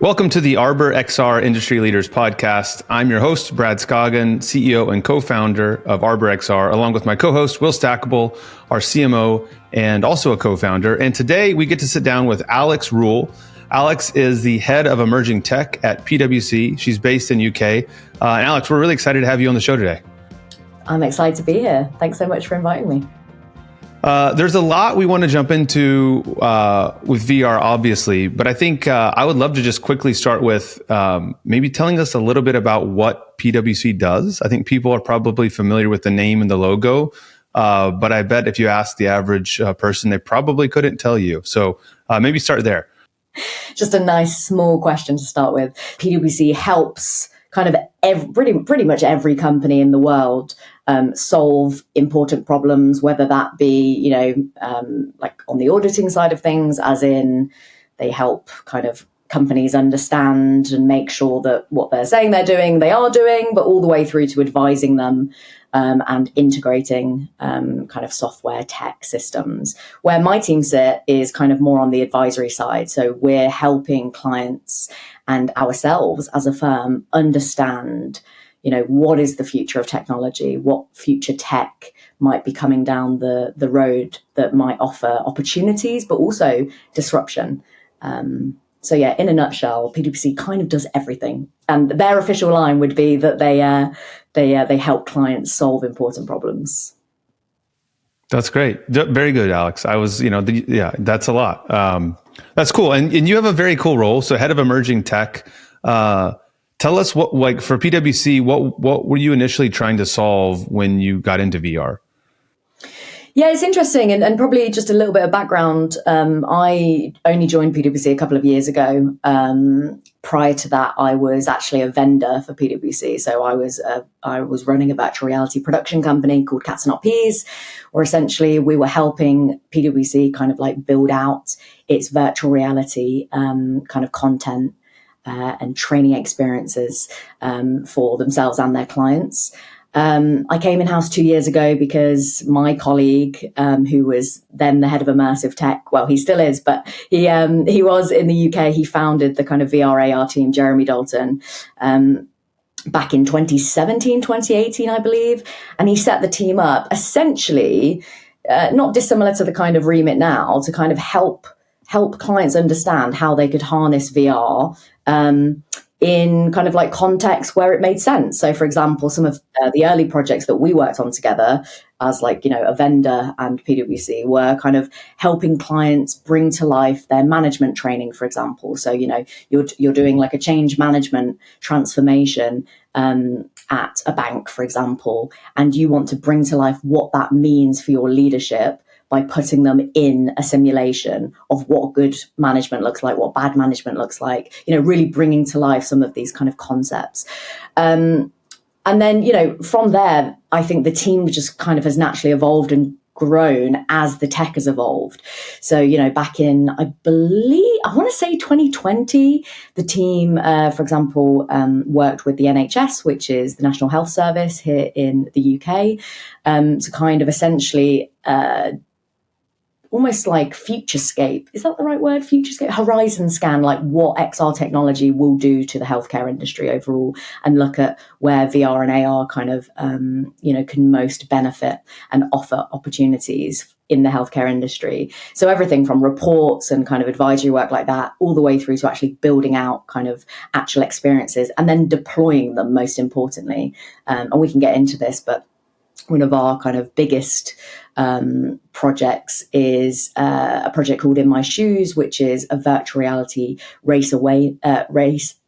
Welcome to the ArborXR Industry Leaders Podcast. I'm your host, Brad Scoggin, CEO and co-founder of ArborXR, along with my co-host, Will Stackable, our CMO, and also a co-founder. And today we get to sit down with Alex Rühl. Alex is the head of emerging tech at PwC. She's based in UK. And Alex, we're really excited to have you on the show today. I'm excited to be here. Thanks so much for inviting me. There's a lot we want to jump into with VR, obviously, but I think I would love to just quickly start with maybe telling us a little bit about what PwC does. I think people are probably familiar with the name and the logo, but I bet if you ask the average person, they probably couldn't tell you. So maybe start there. Just a nice small question to start with. PwC helps kind of pretty much every company in the world solve important problems, whether that be, like on the auditing side of things, as in they help kind of companies understand and make sure that what they're saying they're doing, they are doing, but all the way through to advising them and integrating kind of software tech systems. Where my team sit is kind of more on the advisory side. So we're helping clients and ourselves as a firm understand, what is the future of technology, what future tech might be coming down the road that might offer opportunities, but also disruption. So yeah, in a nutshell, PwC kind of does everything. And their official line would be that they help clients solve important problems. That's great. Very good, Alex. I was, that's a lot. That's cool. And you have a very cool role. So head of emerging tech. Tell us what, like for PwC, what were you initially trying to solve when you got into VR? Yeah, it's interesting. And probably just a little bit of background. I only joined PwC a couple of years ago. Prior to that, I was actually a vendor for PwC. So I was running a virtual reality production company called Cats Not Peas, where essentially we were helping PwC kind of like build out its virtual reality kind of content and training experiences for themselves and their clients. I came in-house 2 years ago because my colleague, who was then the head of immersive tech, well, he still is, but he was in the UK. He founded the kind of VR AR team, Jeremy Dalton, back in 2017, 2018, I believe. And he set the team up essentially, not dissimilar to the kind of remit now, to kind of help clients understand how they could harness VR in kind of like context where it made sense. So, for example, some of the early projects that we worked on together as like, a vendor and PwC were kind of helping clients bring to life their management training, for example. So, you're doing like a change management transformation at a bank, for example, and you want to bring to life what that means for your leadership by putting them in a simulation of what good management looks like, what bad management looks like, really bringing to life some of these kind of concepts. And then, from there, I think the team just kind of has naturally evolved and grown as the tech has evolved. So, back in, I want to say 2020, the team, for example, worked with the NHS, which is the National Health Service here in the UK, to kind of essentially almost like futurescape. Is that the right word? Futurescape? Horizon scan, like what XR technology will do to the healthcare industry overall, and look at where VR and AR kind of, can most benefit and offer opportunities in the healthcare industry. So everything from reports and kind of advisory work like that, all the way through to actually building out kind of actual experiences and then deploying them, most importantly. And we can get into this, but one of our kind of biggest projects is a project called In My Shoes, which is a virtual reality race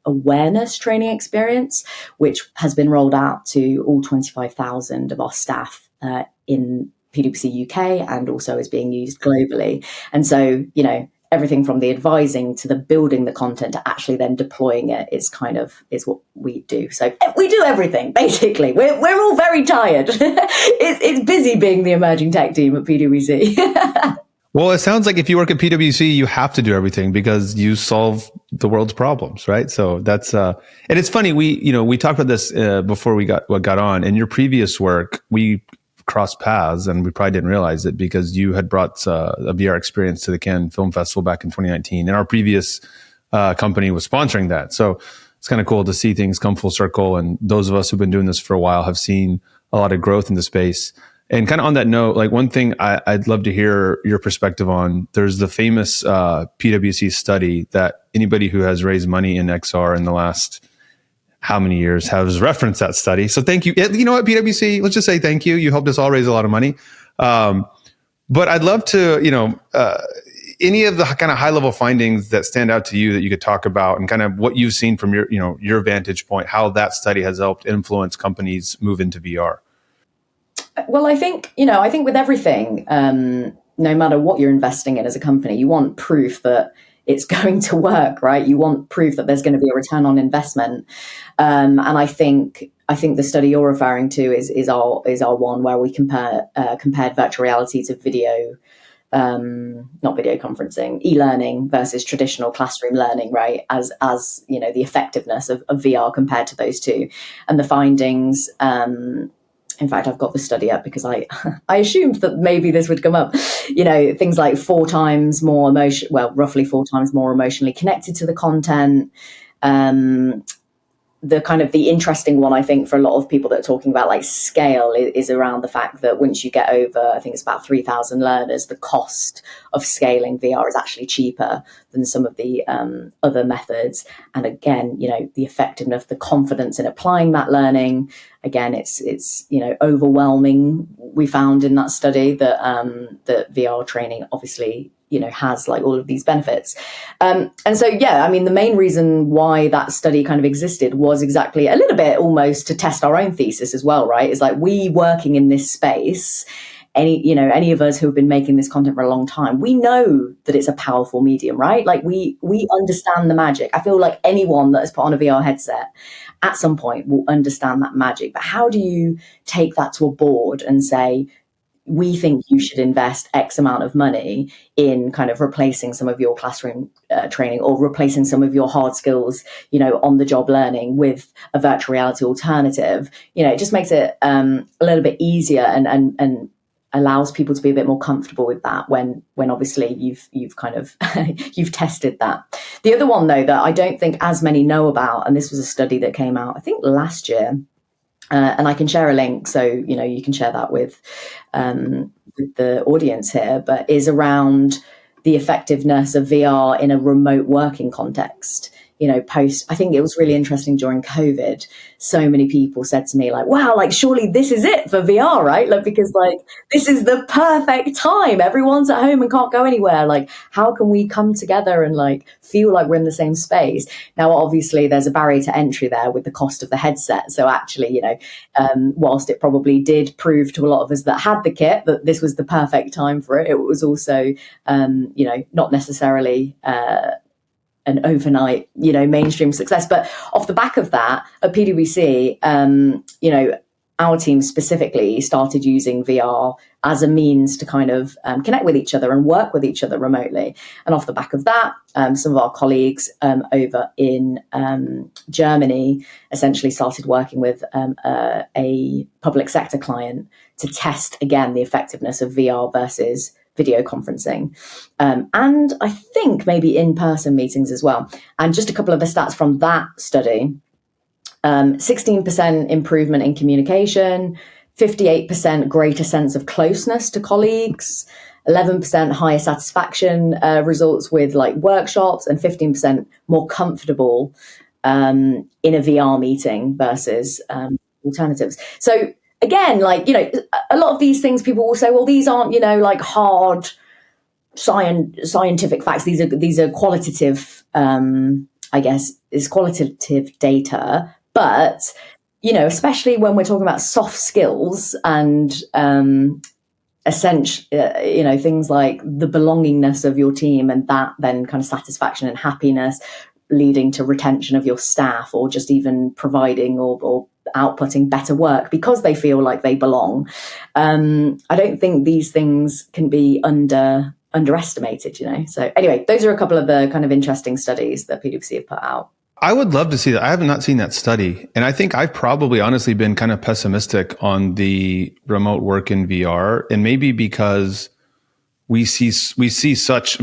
awareness training experience, which has been rolled out to all 25,000 of our staff in PwC UK and also is being used globally. And so, everything from the advising to the building the content to actually then deploying it is what we do. So we do everything, basically. We're all very tired. It's busy being the emerging tech team at PwC. Well, it sounds like if you work at PwC, you have to do everything because you solve the world's problems, right? So that's and it's funny. We talked about this before we got on. In your previous work, we crossed paths, and we probably didn't realize it because you had brought a VR experience to the Cannes Film Festival back in 2019. In our previous company was sponsoring that. So it's kind of cool to see things come full circle. And those of us who've been doing this for a while have seen a lot of growth in the space. And kind of on that note, like one thing I'd love to hear your perspective on, there's the famous PwC study that anybody who has raised money in XR in the last how many years has referenced that study. So thank you. You know what, PwC, let's just say thank you. You helped us all raise a lot of money. But I'd love to, any of the kind of high level findings that stand out to you that you could talk about and kind of what you've seen from your vantage point, how that study has helped influence companies move into VR. Well, I think with everything, no matter what you're investing in as a company, you want proof that it's going to work, right? You want proof that there's going to be a return on investment. And I think the study you're referring to is our one where we compared virtual reality to video, not video conferencing, e-learning versus traditional classroom learning, right? As the effectiveness of VR compared to those two, and the findings. In fact, I've got the study up because I assumed that maybe this would come up. Things like roughly 4 times more emotionally connected to the content. The interesting one, I think, for a lot of people that are talking about like scale is around the fact that once you get over, I think it's about 3,000 learners, the cost of scaling VR is actually cheaper than some of the other methods. And again, the effectiveness, the confidence in applying that learning, again, it's overwhelming. We found in that study that that VR training obviously has like all of these benefits. And so, the main reason why that study kind of existed was exactly a little bit almost to test our own thesis as well, right? It's like we working in this space, any of us who have been making this content for a long time, we know that it's a powerful medium, right? Like we understand the magic. I feel like anyone that has put on a VR headset at some point will understand that magic. But how do you take that to a board and say, we think you should invest X amount of money in kind of replacing some of your classroom training or replacing some of your hard skills, on the job learning with a virtual reality alternative? It just makes it a little bit easier and allows people to be a bit more comfortable with that when obviously you've kind of you've tested that. The other one though that I don't think as many know about, and this was a study that came out I think last year. And I can share a link, so you can share that with the audience here. But is around the effectiveness of VR in a remote working context. I think it was really interesting during COVID. So many people said to me like, wow, like surely this is it for VR, right? Like, because like, this is the perfect time. Everyone's at home and can't go anywhere. Like, how can we come together and like feel like we're in the same space? Now, obviously there's a barrier to entry there with the cost of the headset. So actually, whilst it probably did prove to a lot of us that had the kit that this was the perfect time for it, it was also, not necessarily, an overnight, mainstream success. But off the back of that, at PwC, our team specifically started using VR as a means to kind of connect with each other and work with each other remotely. And off the back of that, some of our colleagues over in Germany essentially started working with a public sector client to test, again, the effectiveness of VR versus video conferencing, and I think maybe in-person meetings as well. And just a couple of the stats from that study, 16% improvement in communication, 58% greater sense of closeness to colleagues, 11% higher satisfaction results with like workshops, and 15% more comfortable in a VR meeting versus alternatives. So again, like, a lot of these things people will say, well, these aren't, like hard scientific facts. These are qualitative, I guess, is qualitative data. But, especially when we're talking about soft skills and essentially, things like the belongingness of your team and that then kind of satisfaction and happiness leading to retention of your staff, or just even providing or outputting better work because they feel like they belong. I don't think these things can be underestimated, So anyway, those are a couple of the kind of interesting studies that PwC have put out. I would love to see that. I have not seen that study. And I think I've probably honestly been kind of pessimistic on the remote work in VR. And maybe because we see such,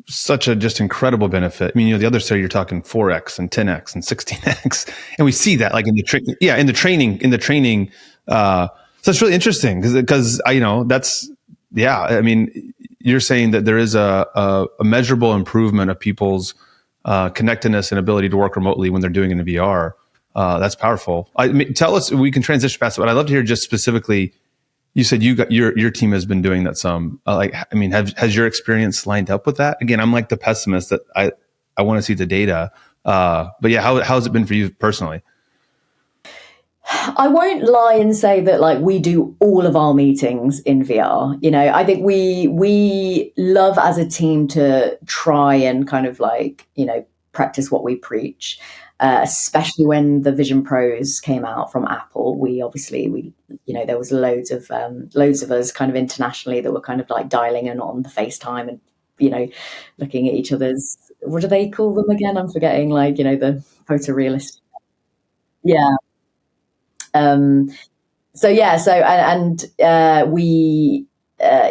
such a just incredible benefit. I mean, the other side, you're talking 4x and 10x and 16x, and we see that like in the training. So it's really interesting because that's I mean, you're saying that there is a measurable improvement of people's connectedness and ability to work remotely when they're doing it in VR. That's powerful. Tell us, we can transition fast, but I'd love to hear just specifically. You said your team has been doing that some. Has your experience lined up with that? Again, I'm like the pessimist that I want to see the data. But yeah, how's it been for you personally? I won't lie and say that like we do all of our meetings in VR. I think we love as a team to try and kind of like, practice what we preach. Especially when the Vision Pros came out from Apple, we there was loads of us kind of internationally that were kind of like dialing in on the FaceTime and, looking at each other's, what do they call them again? I'm forgetting, like, the photorealist. Yeah. We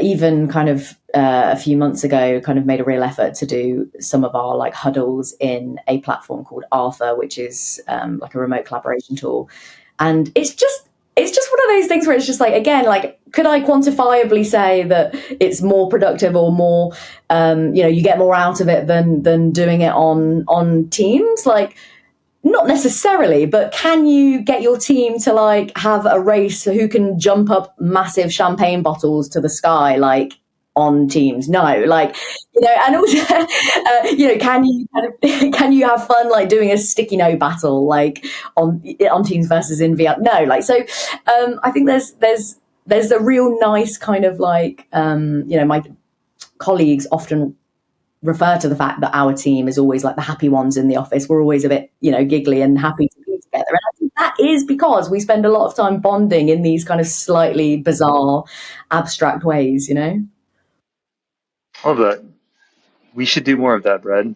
even kind of a few months ago kind of made a real effort to do some of our like huddles in a platform called Arthur, which is like a remote collaboration tool. And it's just one of those things where it's just like, again, like, could I quantifiably say that it's more productive or more, you get more out of it than doing it on Teams? Like, not necessarily, but can you get your team to like have a race who can jump up massive champagne bottles to the sky, like on Teams? No, like, and also, can you have fun like doing a sticky note battle like on Teams versus in VR? No, like, so I think there's a real nice kind of like, my colleagues often refer to the fact that our team is always like the happy ones in the office. We're always a bit, giggly and happy to be together. And I think that is because we spend a lot of time bonding in these kind of slightly bizarre, abstract ways, Love that. We should do more of that, Brad.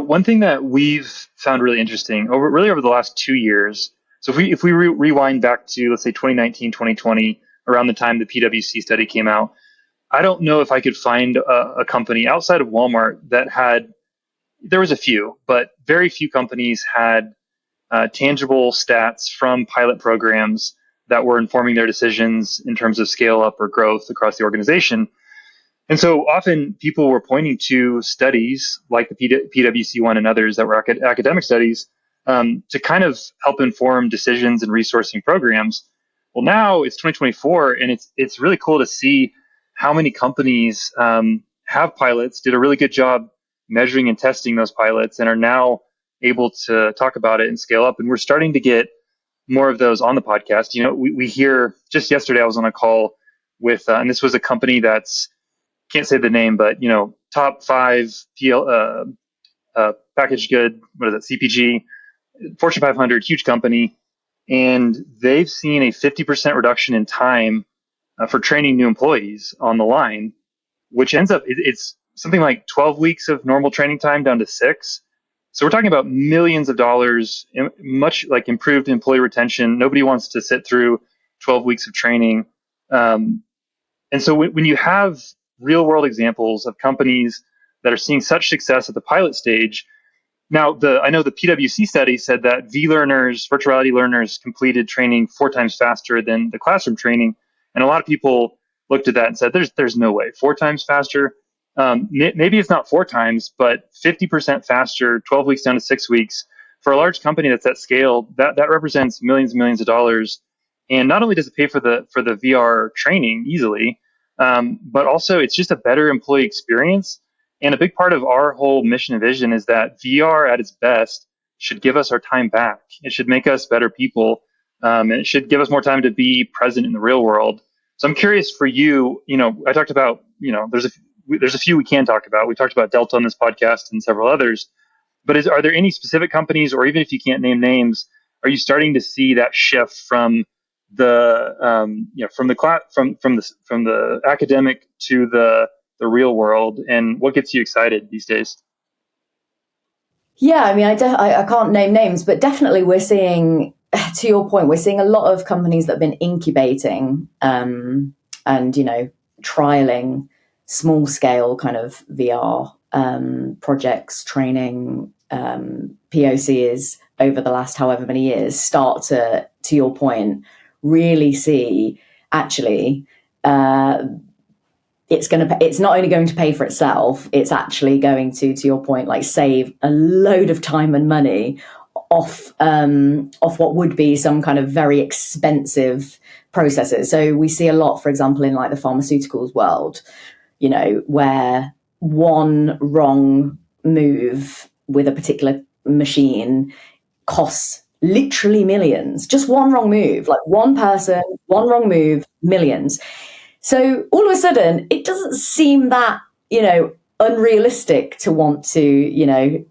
One thing that we've found really interesting over the last 2 years. So if we rewind back to, let's say, 2019, 2020, around the time the PwC study came out, I don't know if I could find a company outside of Walmart that there was a few, but very few companies had tangible stats from pilot programs that were informing their decisions in terms of scale up or growth across the organization. And so often people were pointing to studies like the PwC one and others that were academic studies to kind of help inform decisions and resourcing programs. Well, now it's 2024, and it's really cool to see how many companies have pilots, did a really good job measuring and testing those pilots, and are now able to talk about it and scale up. And we're starting to get more of those on the podcast. We hear, just yesterday I was on a call with, and this was a company that's, can't say the name, but top 5 packaged good, what is it, CPG, Fortune 500, huge company. And they've seen a 50% reduction in time for training new employees on the line, which ends up, it's something like 12 weeks of normal training time down to 6. So we're talking about millions of dollars, much like improved employee retention. Nobody wants to sit through 12 weeks of training. And so when you have real world examples of companies that are seeing such success at the pilot stage. Now, I know the PwC study said that virtual reality learners completed training 4 times faster than the classroom training. And a lot of people looked at that and said, there's no way, 4 times faster. Maybe it's not 4 times, but 50% faster, 12 weeks down to 6 weeks. For a large company that's at scale, that represents millions and millions of dollars. And not only does it pay for the VR training easily, but also it's just a better employee experience. And a big part of our whole mission and vision is that VR at its best should give us our time back. It should make us better people. And it should give us more time to be present in the real world. So I'm curious for you, I talked about, there's a few we can talk about. We talked about Delta on this podcast and several others. But are there any specific companies, or even if you can't name names, are you starting to see that shift from the from the academic to the real world, and what gets you excited these days? Yeah, I mean, I can't name names, but definitely we're seeing, to your point, we're seeing a lot of companies that have been incubating and, trialing small scale kind of VR projects, training, POCs over the last however many years, start to your point, really see actually it's not only going to pay for itself, it's actually going to your point, like save a load of time and money off what would be some kind of very expensive processes. So we see a lot, for example, in like the pharmaceuticals world, where one wrong move with a particular machine costs literally millions. Just one wrong move, like one person, one wrong move, millions. So all of a sudden, it doesn't seem that, unrealistic to want to,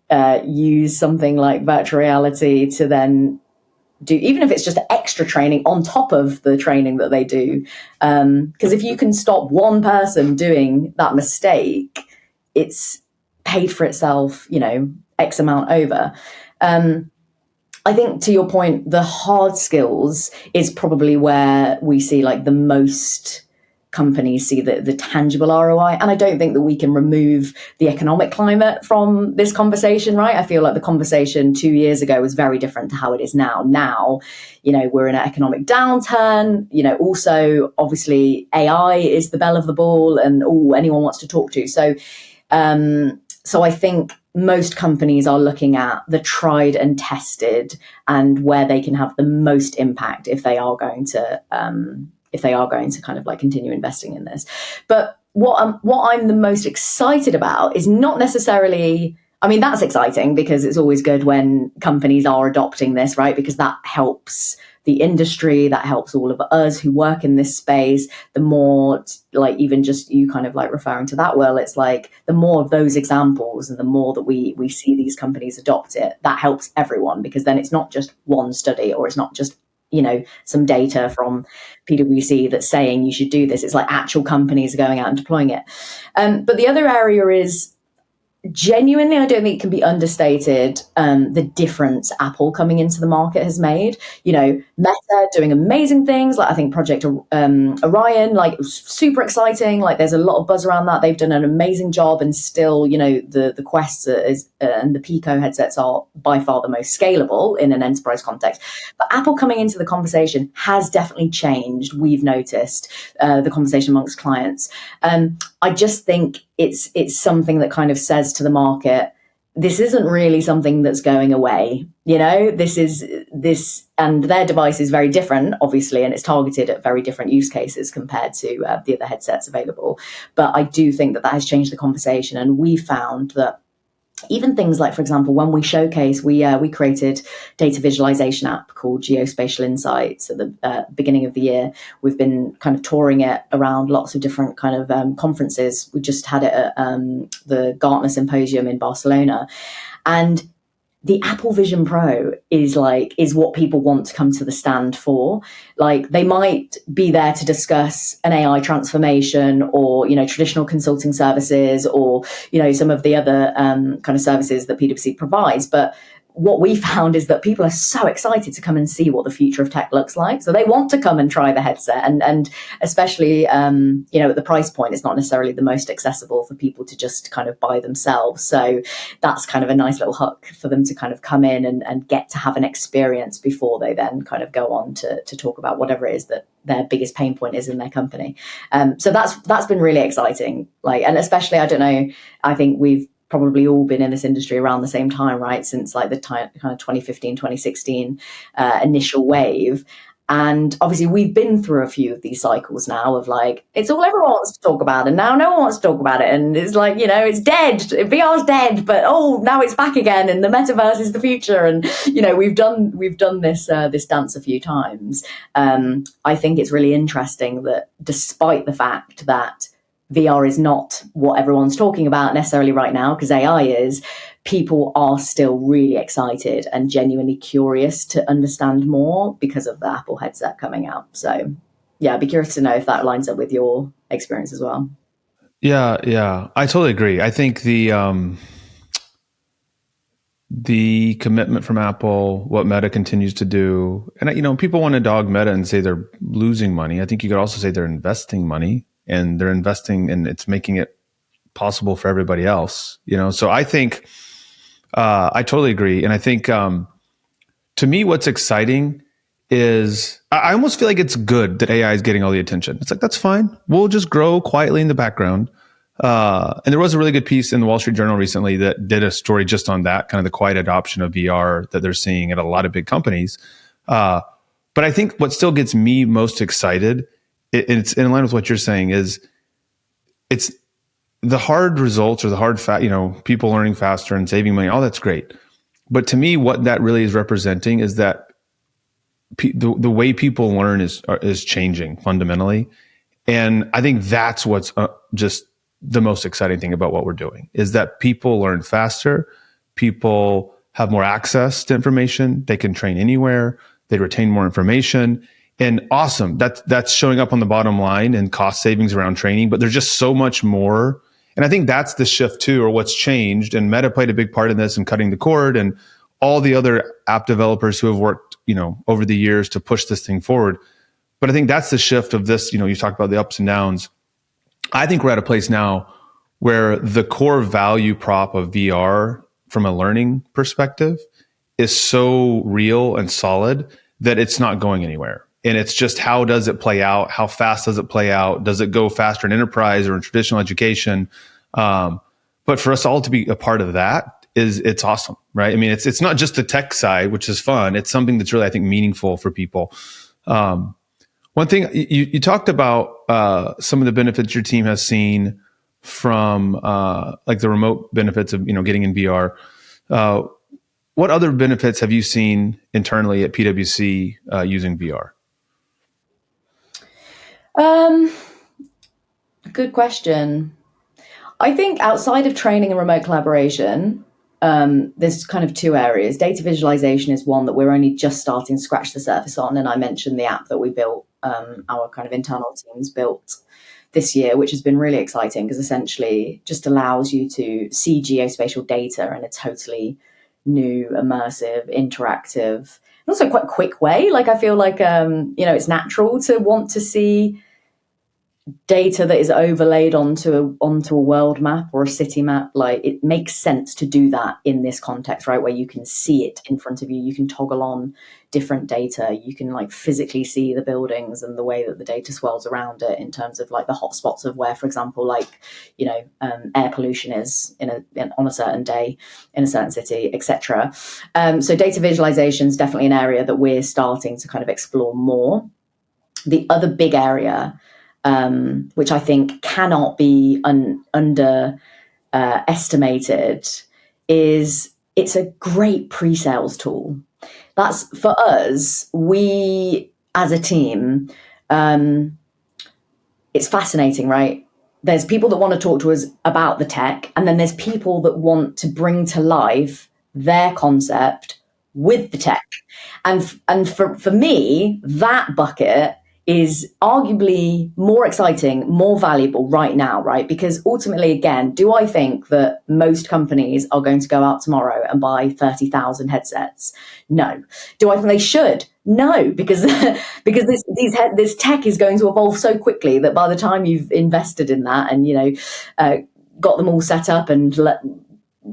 use something like virtual reality to then do, even if it's just extra training on top of the training that they do. Because if you can stop one person doing that mistake, it's paid for itself, X amount over. I think to your point, the hard skills is probably where we see like the most companies see the tangible ROI. And I don't think that we can remove the economic climate from this conversation, right? I feel like the conversation 2 years ago was very different to how it is now. Now, we're in an economic downturn, also obviously AI is the belle of the ball and anyone wants to talk to. So I think most companies are looking at the tried and tested and where they can have the most impact if they are going to kind of like continue investing in this. But what I'm the most excited about is not necessarily, I mean, that's exciting because it's always good when companies are adopting this, right? Because that helps the industry, that helps all of us who work in this space. The more, like, even just you kind of like referring to that, well, it's like the more of those examples and the more that we see these companies adopt it, that helps everyone, because then it's not just one study or it's not just some data from PwC that's saying you should do this. It's like actual companies are going out and deploying it. But the other area is genuinely, I don't think it can be understated, the difference Apple coming into the market has made. Meta doing amazing things, like I think Project Orion, like super exciting. Like there's a lot of buzz around that. They've done an amazing job, and still, the Quest and the Pico headsets are by far the most scalable in an enterprise context. But Apple coming into the conversation has definitely changed. We've noticed the conversation amongst clients. I just think it's something that kind of says to the market, this isn't really something that's going away. This, and their device is very different, obviously, and it's targeted at very different use cases compared to the other headsets available. But I do think that has changed the conversation, and we found that even things like, for example, when we showcase, we created data visualization app called Geospatial Insights at the beginning of the year. We've been kind of touring it around lots of different kind of conferences. We just had it at the Gartner Symposium in Barcelona. And the Apple Vision Pro is what people want to come to the stand for. Like, they might be there to discuss an AI transformation or, traditional consulting services or, some of the other kind of services that PwC provides. But what we found is that people are so excited to come and see what the future of tech looks like. So they want to come and try the headset, and especially, at the price point, it's not necessarily the most accessible for people to just kind of buy themselves. So that's kind of a nice little hook for them to kind of come in and get to have an experience before they then kind of go on to talk about whatever it is that their biggest pain point is in their company. So that's been really exciting. And especially, I don't know, I think we've probably all been in this industry around the same time, right? Since like the time, kind of 2015, 2016 initial wave. And obviously we've been through a few of these cycles now of like, it's all everyone wants to talk about, and now no one wants to talk about it. And it's like, it's dead. VR's dead, but now it's back again, and the metaverse is the future. And, we've done this dance a few times. I think it's really interesting that despite the fact that VR is not what everyone's talking about necessarily right now, because AI is, people are still really excited and genuinely curious to understand more because of the Apple headset coming out. So yeah, I'd be curious to know if that lines up with your experience as well. Yeah, I totally agree. I think the the commitment from Apple, what Meta continues to do. And, people want to dog Meta and say they're losing money. I think you could also say they're investing money, and they're investing, and it's making it possible for everybody else, So I think, I totally agree. And I think, to me, what's exciting is I almost feel like it's good that AI is getting all the attention. It's like, that's fine. We'll just grow quietly in the background. And there was a really good piece in the Wall Street Journal recently that did a story just on that, kind of the quiet adoption of VR that they're seeing at a lot of big companies. But I think what still gets me most excited, and it's in line with what you're saying, is it's the hard results or the hard people learning faster and saving money. All that's great. But to me, what that really is representing is that the way people learn is changing fundamentally. And I think that's what's just the most exciting thing about what we're doing, is that people learn faster, people have more access to information, they can train anywhere, they retain more information, and awesome. That's showing up on the bottom line and cost savings around training, but there's just so much more. And I think that's the shift too, or what's changed. And Meta played a big part in this and cutting the cord, and all the other app developers who have worked, over the years to push this thing forward. But I think that's the shift of this, you talked about the ups and downs. I think we're at a place now where the core value prop of VR from a learning perspective is so real and solid that it's not going anywhere. And it's just, how does it play out? How fast does it play out? Does it go faster in enterprise or in traditional education? But for us all to be a part of that it's awesome, right? I mean, it's not just the tech side, which is fun. It's something that's really, I think, meaningful for people. One thing you talked about, some of the benefits your team has seen from like the remote benefits of getting in VR. What other benefits have you seen internally at PwC using VR? Good question. I think outside of training and remote collaboration, there's kind of two areas. Data visualization is one that we're only just starting to scratch the surface on. And I mentioned the app that we built, our kind of internal teams built this year, which has been really exciting because essentially just allows you to see geospatial data in a totally new, immersive, interactive, and also quite quick way. Like I feel like, it's natural to want to see data that is overlaid onto a world map or a city map. Like it makes sense to do that in this context, right? Where you can see it in front of you, you can toggle on different data, you can like physically see the buildings and the way that the data swirls around it in terms of like the hotspots of where, for example, like, air pollution is on a certain day in a certain city, etc. So data visualization is definitely an area that we're starting to kind of explore more. The other big area, which I think cannot be underestimated, is it's a great pre-sales tool. That's for us, we as a team, it's fascinating, right? There's people that want to talk to us about the tech, and then there's people that want to bring to life their concept with the tech. And for me, that bucket is arguably more exciting, more valuable right now, right? Because ultimately, again, do I think that most companies are going to go out tomorrow and buy 30,000 headsets? No. Do I think they should? No, because this tech is going to evolve so quickly that by the time you've invested in that and, got them all set up and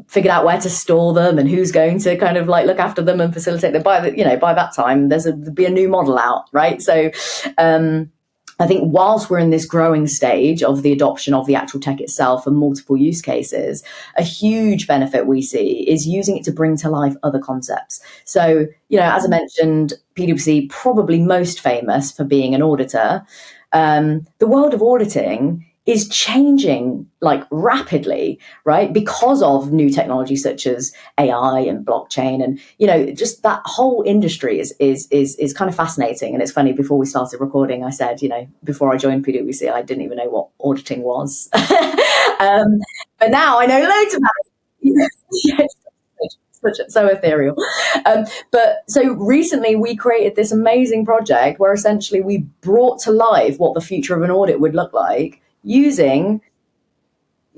figured out where to store them and who's going to kind of like look after them and facilitate them, by that time there'll be a new model out, right? So I think whilst we're in this growing stage of the adoption of the actual tech itself and multiple use cases, a huge benefit we see is using it to bring to life other concepts. So, as I mentioned, PwC probably most famous for being an auditor. The world of auditing is changing like rapidly, right? Because of new technology such as AI and blockchain, and just that whole industry is kind of fascinating. And it's funny, before we started recording, I said, before I joined PwC, I didn't even know what auditing was, but now I know loads about it. Yes. So ethereal. But so recently we created this amazing project where essentially we brought to life what the future of an audit would look like using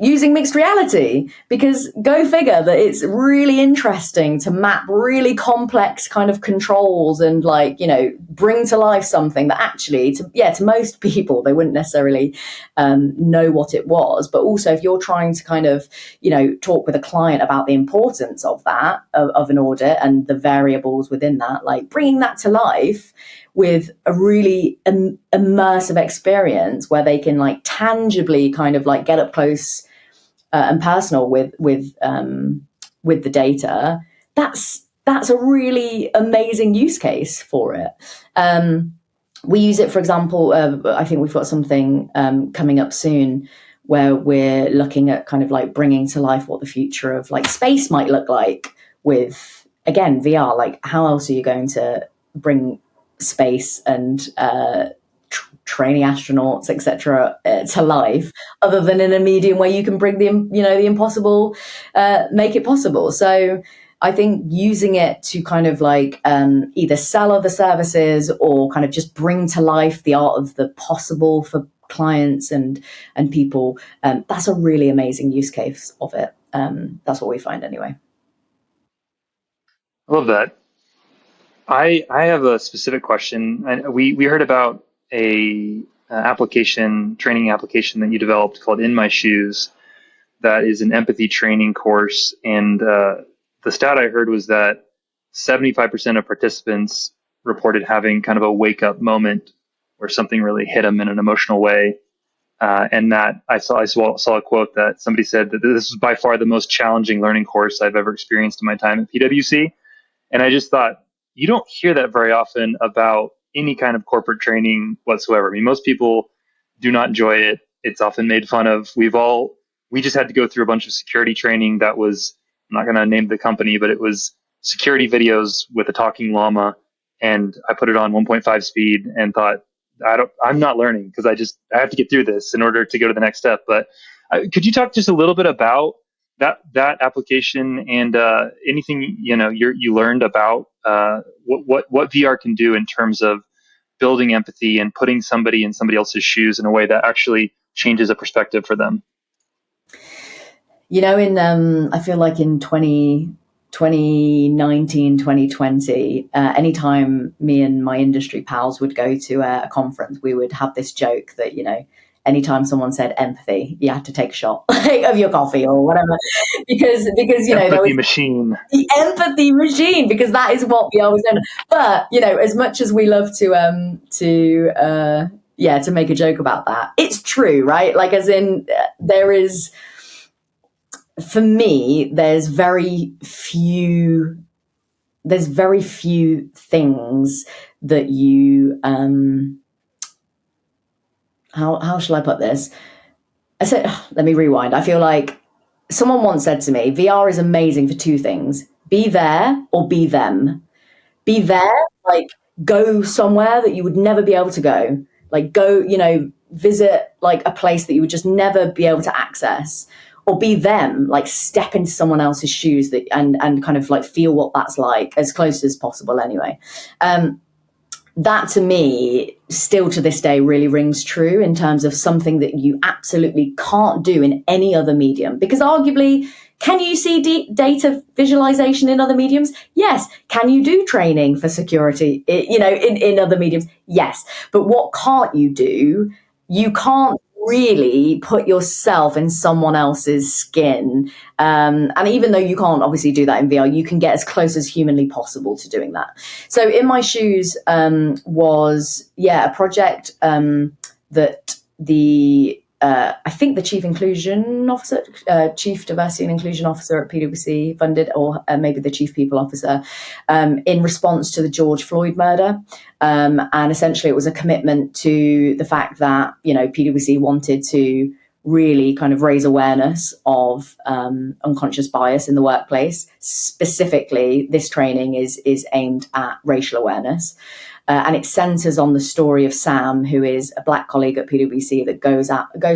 using mixed reality, because go figure that it's really interesting to map really complex kind of controls and like, bring to life something that actually to most people, they wouldn't necessarily know what it was. But also if you're trying to kind of, talk with a client about the importance of that, of an audit and the variables within that, like bringing that to life with a really immersive experience where they can like tangibly kind of like get up close and personal with the data. That's a really amazing use case for it. We use it, for example, I think we've got something coming up soon where we're looking at kind of like bringing to life what the future of like space might look like with, again, VR. Like how else are you going to bring space and training astronauts, etc., to life, other than in a medium where you can bring the impossible, make it possible. So I think using it to kind of like either sell other services or kind of just bring to life the art of the possible for clients and people, that's a really amazing use case of it. That's what we find anyway. I love that. I have a specific question. We heard about a training application that you developed called In My Shoes. That is an empathy training course, and the stat I heard was that 75% of participants reported having kind of a wake up moment where something really hit them in an emotional way. And that I saw a quote that somebody said that this was by far the most challenging learning course I've ever experienced in my time at PwC. And I just thought, you don't hear that very often about any kind of corporate training whatsoever. I mean, most people do not enjoy it. It's often made fun of. We just had to go through a bunch of security training that was, I'm not going to name the company, but it was security videos with a talking llama. And I put it on 1.5 speed and thought, I'm not learning because I have to get through this in order to go to the next step. But could you talk just a little bit about that application and anything you learned about what VR can do in terms of building empathy and putting somebody in somebody else's shoes in a way that actually changes a perspective for them? I feel like in 2019, 2020, anytime me and my industry pals would go to a conference, we would have this joke that, anytime someone said empathy, you had to take a shot of your coffee or whatever, because empathy machine, the empathy machine, because that is what VR was doing. But as much as we love to make a joke about that, it's true, right? Like, as in, there is, for me, there's very few things that you how shall I put this? Let me rewind. I feel like someone once said to me, VR is amazing for two things: be there or be them. Be there, like go somewhere that you would never be able to go, like go, visit like a place that you would just never be able to access. Or be them, like step into someone else's shoes and kind of like feel what that's like, as close as possible anyway. That to me, still to this day, really rings true in terms of something that you absolutely can't do in any other medium. Because arguably, can you see data visualization in other mediums? Yes. Can you do training for security, in other mediums? Yes. But what can't you do? You can't really put yourself in someone else's skin. And even though you can't obviously do that in VR, you can get as close as humanly possible to doing that. So In My Shoes was, a project that I think the Chief Diversity and Inclusion Officer at PwC funded, or maybe the Chief People Officer, in response to the George Floyd murder. And essentially it was a commitment to the fact that, PwC wanted to really kind of raise awareness of unconscious bias in the workplace. Specifically, this training is aimed at racial awareness. And it centers on the story of Sam, who is a Black colleague at PwC that goes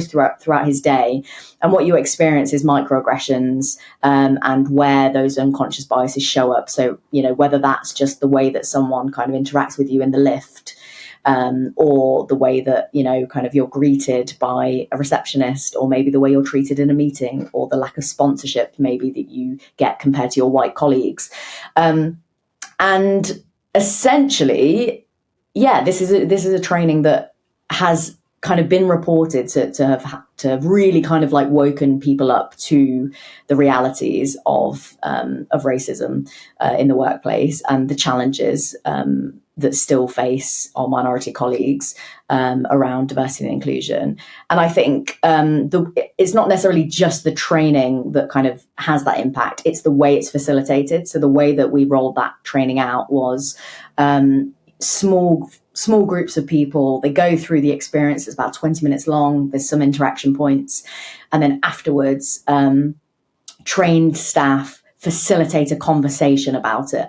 throughout his day. And what you experience is microaggressions and where those unconscious biases show up. So, whether that's just the way that someone kind of interacts with you in the lift, or the way that, kind of you're greeted by a receptionist, or maybe the way you're treated in a meeting, or the lack of sponsorship maybe that you get compared to your white colleagues. And essentially, this is a training that has kind of been reported to have really kind of like woken people up to the realities of racism in the workplace, and the challenges that still face our minority colleagues around diversity and inclusion. And I think it's not necessarily just the training that kind of has that impact, it's the way it's facilitated. So the way that we rolled that training out was small groups of people. They go through the experience. It's about 20 minutes long. There's some interaction points. And then afterwards, trained staff facilitate a conversation about it.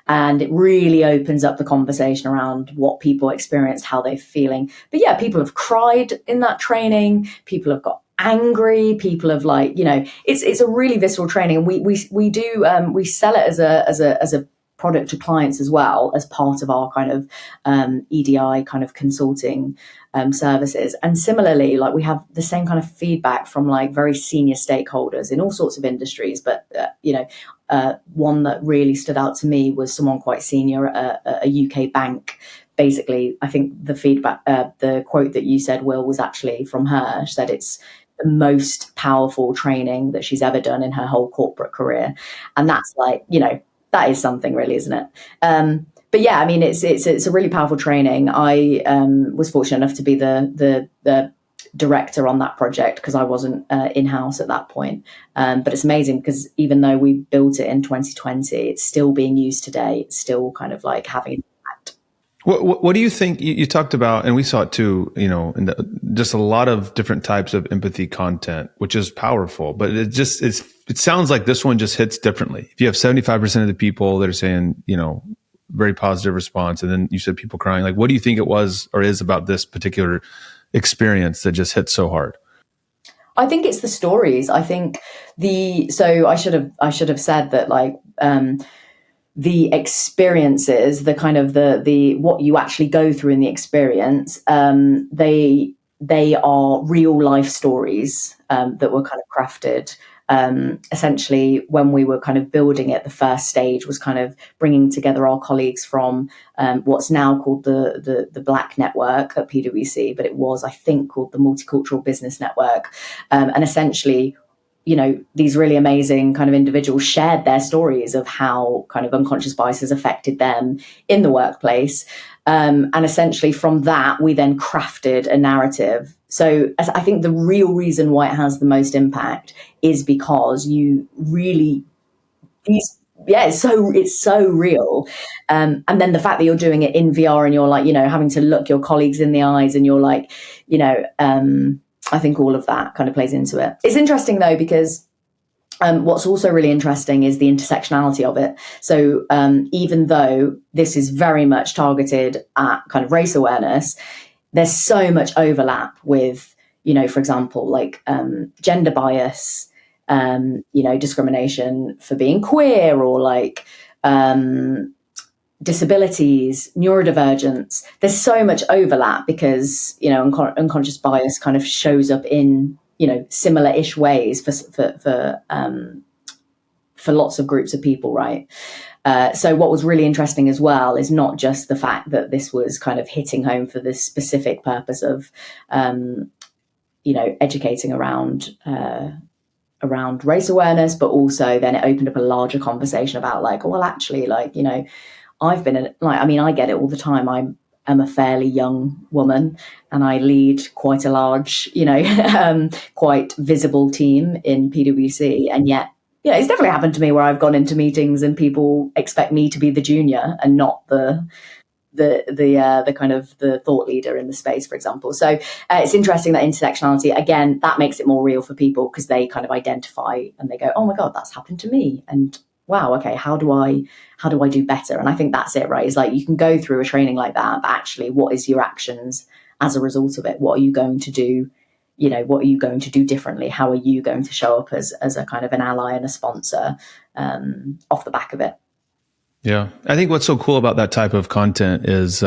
And it really opens up the conversation around what people experienced, how they're feeling. But yeah, people have cried in that training. People have got angry. People have it's a really visceral training. And we sell it as a product to clients as well, as part of our kind of EDI kind of consulting services. And similarly, we have the same kind of feedback from very senior stakeholders in all sorts of industries. But one that really stood out to me was someone quite senior at a UK bank. Basically, I think the feedback, the quote that you said, Will, was actually from her. She said it's the most powerful training that she's ever done in her whole corporate career. And that's that is something, really, isn't it? But yeah, I mean, it's a really powerful training. I was fortunate enough to be the director on that project because I wasn't in-house at that point. But it's amazing because even though we built it in 2020, it's still being used today. It's still kind of having an impact. What do you think? You talked about, and we saw it too, just a lot of different types of empathy content, which is powerful, but it sounds like this one just hits differently. If you have 75% of the people that are saying, very positive response, and then you said people crying, what do you think it was or is about this particular experience that just hit so hard? I think it's the stories. I think I should have said that the experiences, the kind of the what you actually go through in the experience, they are real life stories that were kind of crafted. Essentially, when we were kind of building it, the first stage was kind of bringing together our colleagues from what's now called the Black Network at PwC, but it was, I think, called the Multicultural Business Network. And essentially, these really amazing kind of individuals shared their stories of how kind of unconscious bias has affected them in the workplace. And essentially from that, we then crafted a narrative. So I think the real reason why it has the most impact is because it's so real. And then the fact that you're doing it in VR and you're having to look your colleagues in the eyes and you're I think all of that kind of plays into it. It's interesting though, because what's also really interesting is the intersectionality of it. So even though this is very much targeted at kind of race awareness, there's so much overlap with, for example, gender bias, discrimination for being queer, or disabilities, neurodivergence. There's so much overlap because, unconscious bias kind of shows up in, similar-ish ways for lots of groups of people, right? So what was really interesting as well is not just the fact that this was kind of hitting home for this specific purpose of, educating around race awareness, but also then it opened up a larger conversation about I've been I get it all the time. I'm a fairly young woman and I lead quite a large, quite visible team in PwC. And yet, it's definitely happened to me where I've gone into meetings and people expect me to be the junior and not the kind of the thought leader in the space, for example. So it's interesting that intersectionality, again, that makes it more real for people because they kind of identify and they go, oh my God, that's happened to me. And wow, okay, how do I do better? And I think that's it, right? It's you can go through a training like that, but actually what is your actions as a result of it? What are you going to do? What are you going to do differently? How are you going to show up as a kind of an ally and a sponsor off the back of it? Yeah. I think what's so cool about that type of content is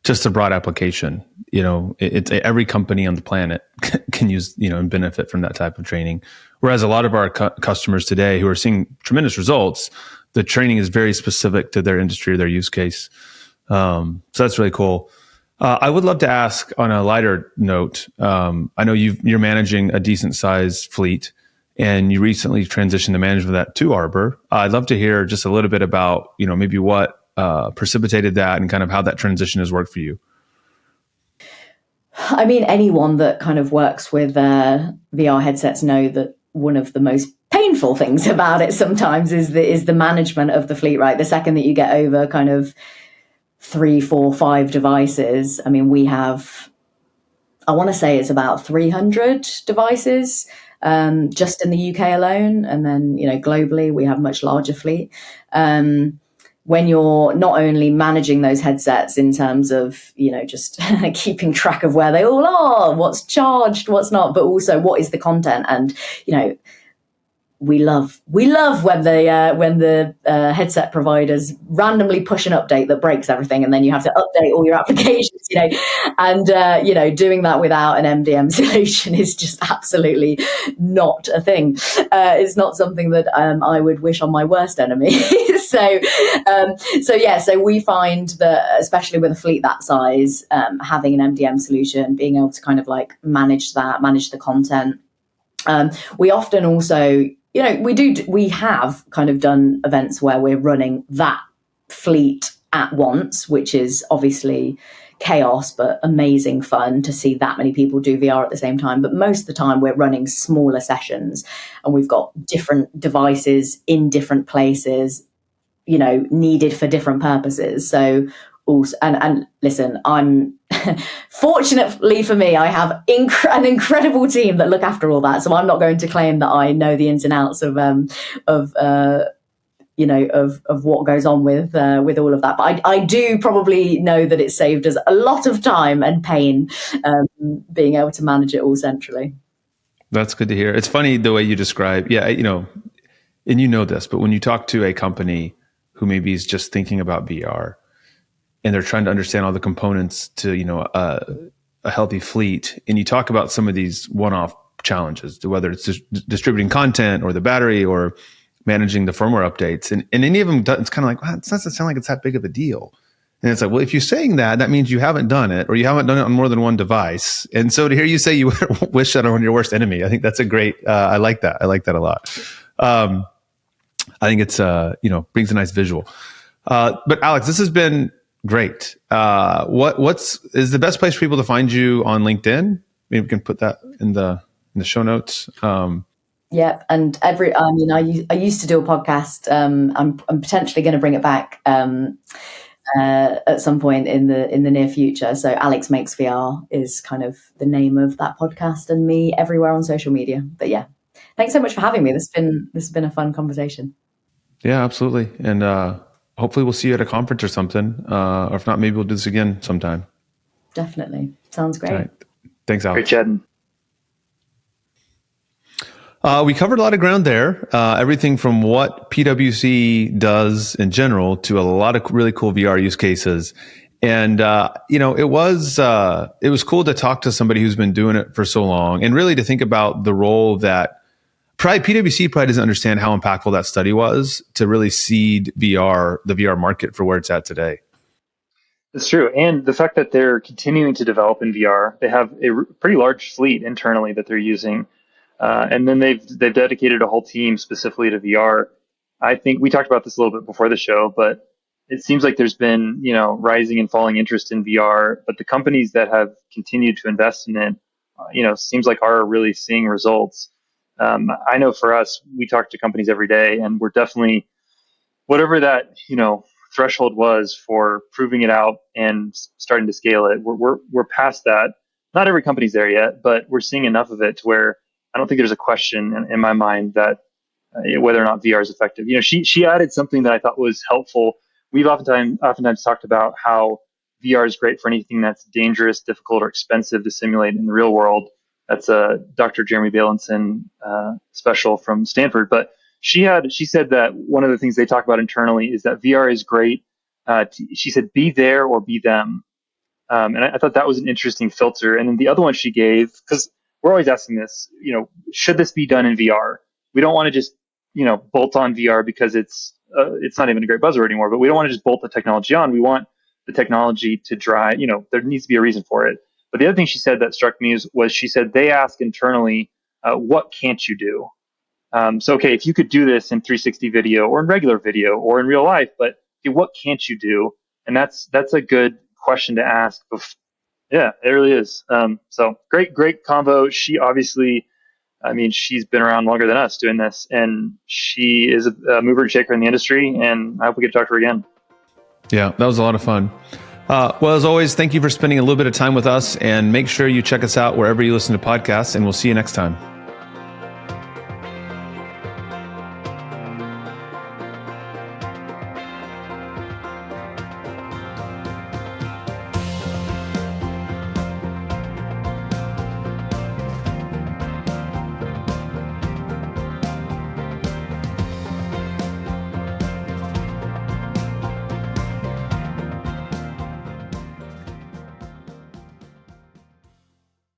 just a broad application. It's every company on the planet can use, and benefit from that type of training. Whereas a lot of our customers today who are seeing tremendous results, the training is very specific to their industry or their use case. So that's really cool. I would love to ask on a lighter note. I know you're managing a decent sized fleet, and you recently transitioned the management of that to Arbor. I'd love to hear just a little bit about, maybe what precipitated that and kind of how that transition has worked for you. I mean, anyone that kind of works with VR headsets know that one of the most painful things about it sometimes is the management of the fleet, right? The second that you get over kind of 3, 4, 5 devices. I mean, we have, I want to say it's about 300 devices just in the UK alone. And then, globally, we have a much larger fleet. When you're not only managing those headsets in terms of, just keeping track of where they all are, what's charged, what's not, but also what is the content. And, we love when the headset providers randomly push an update that breaks everything, and then you have to update all your applications, and doing that without an MDM solution is just absolutely not a thing. It's not something that I would wish on my worst enemy. So we find that, especially with a fleet that size, having an MDM solution, being able to kind of like manage the content. We often also, we have kind of done events where we're running that fleet at once, which is obviously chaos, but amazing fun to see that many people do VR at the same time. But most of the time we're running smaller sessions, and we've got different devices in different places, needed for different purposes. So also, and listen, I'm fortunately for me, I have an incredible team that look after all that. So I'm not going to claim that I know the ins and outs of what goes on with all of that. But I do probably know that it saved us a lot of time and pain being able to manage it all centrally. That's good to hear. It's funny the way you describe, and this, but when you talk to a company who maybe is just thinking about VR, and they're trying to understand all the components to, a healthy fleet, and you talk about some of these one-off challenges, whether it's distributing content or the battery or managing the firmware updates, and any of them, it's kind of like, well, it doesn't sound like it's that big of a deal. And it's like, well, if you're saying that means you haven't done it, or you haven't done it on more than one device. And so to hear you say you wish that on your worst enemy, I think that's a great, I like that. I like that a lot. I think it's, brings a nice visual. But Alex, this has been great. What's the best place for people to find you on LinkedIn? Maybe we can put that in the show notes. Yeah, and I used to do a podcast. I'm potentially going to bring it back at some point in the near future. So Alex Makes VR is kind of the name of that podcast, and me everywhere on social media. But yeah, thanks so much for having me. This has been a fun conversation. Yeah, absolutely. And hopefully we'll see you at a conference or something. Or if not, maybe we'll do this again sometime. Definitely. Sounds great. Right. Thanks, Alex. Great chatting. We covered a lot of ground there. Everything from what PwC does in general to a lot of really cool VR use cases. And, it was cool to talk to somebody who's been doing it for so long, and really to think about the role that PwC probably doesn't understand how impactful that study was to really seed the VR market for where it's at today. It's true. And the fact that they're continuing to develop in VR, they have a pretty large fleet internally that they're using. And then they've dedicated a whole team specifically to VR. I think we talked about this a little bit before the show, but it seems like there's been, rising and falling interest in VR, but the companies that have continued to invest in it, seems like are really seeing results. I know for us, we talk to companies every day, and we're definitely, whatever that, threshold was for proving it out and starting to scale it, we're past that. Not every company's there yet, but we're seeing enough of it to where I don't think there's a question in my mind that whether or not VR is effective. She added something that I thought was helpful. We've oftentimes talked about how VR is great for anything that's dangerous, difficult, or expensive to simulate in the real world. That's a Dr. Jeremy Bailenson special from Stanford. But she said that one of the things they talk about internally is that VR is great. She said, be there or be them. And I thought that was an interesting filter. And then the other one she gave, because we're always asking this, should this be done in VR? We don't want to just, bolt on VR because it's not even a great buzzword anymore, but we don't want to just bolt the technology on. We want the technology to drive, there needs to be a reason for it. But the other thing she said that struck me was she said they ask internally, what can't you do? So, okay, if you could do this in 360 video or in regular video or in real life, but okay, what can't you do? And that's a good question to ask. Yeah, it really is. So great convo. She obviously, she's been around longer than us doing this, and she is a mover and shaker in the industry, and I hope we get to talk to her again. Yeah, that was a lot of fun. Well, as always, thank you for spending a little bit of time with us, and make sure you check us out wherever you listen to podcasts, and we'll see you next time.